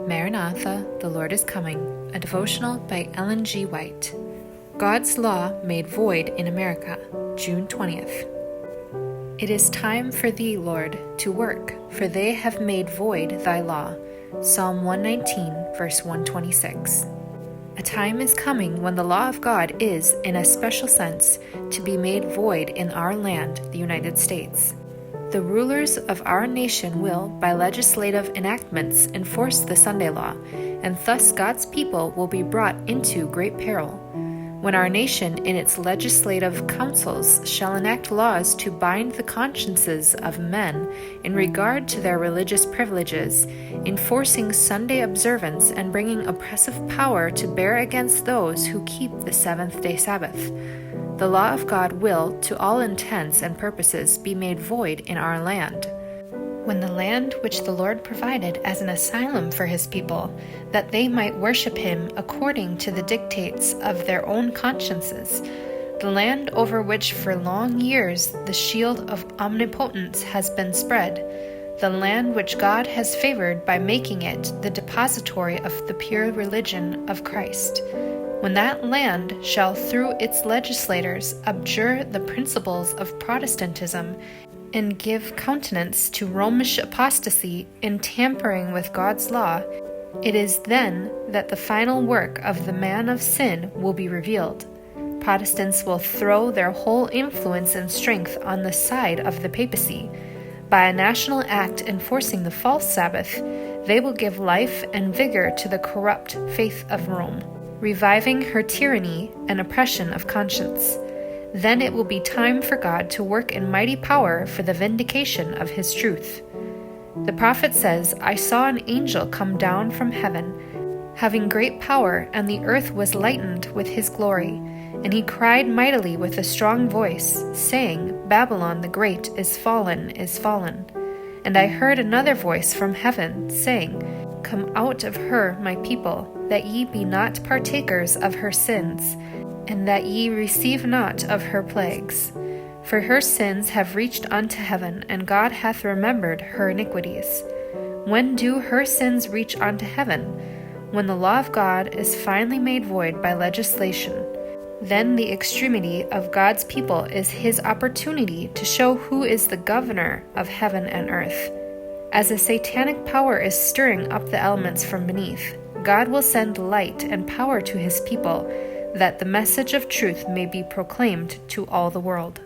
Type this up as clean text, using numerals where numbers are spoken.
Maranatha, the Lord is Coming, a devotional by Ellen G. White. God's Law Made Void in America, June 20th. It is time for thee, Lord, to work, for they have made void thy law. Psalm 119, verse 126. A time is coming when the law of God is, in a special sense, to be made void in our land, the United States. The rulers of our nation will, by legislative enactments, enforce the Sunday law, and thus God's people will be brought into great peril. When our nation in its legislative councils shall enact laws to bind the consciences of men in regard to their religious privileges, enforcing Sunday observance and bringing oppressive power to bear against those who keep the seventh-day Sabbath, the law of God will, to all intents and purposes, be made void in our land. When the land which the Lord provided as an asylum for his people, that they might worship him according to the dictates of their own consciences, the land over which for long years the shield of omnipotence has been spread, the land which God has favored by making it the depository of the pure religion of Christ. When that land shall through its legislators abjure the principles of Protestantism and give countenance to Romish apostasy in tampering with God's law, it is then that the final work of the man of sin will be revealed. Protestants will throw their whole influence and strength on the side of the papacy. By a national act enforcing the false Sabbath, they will give life and vigor to the corrupt faith of Rome, reviving her tyranny and oppression of conscience. Then it will be time for God to work in mighty power for the vindication of his truth. The prophet says, I saw an angel come down from heaven, having great power, and the earth was lightened with his glory. And he cried mightily with a strong voice, saying, Babylon the great is fallen, is fallen. And I heard another voice from heaven, saying, Come out of her, my people, that ye be not partakers of her sins, and that ye receive not of her plagues. For her sins have reached unto heaven, and God hath remembered her iniquities. When do her sins reach unto heaven? When the law of God is finally made void by legislation. Then the extremity of God's people is his opportunity to show who is the governor of heaven and earth. As a satanic power is stirring up the elements from beneath, God will send light and power to his people, that the message of truth may be proclaimed to all the world.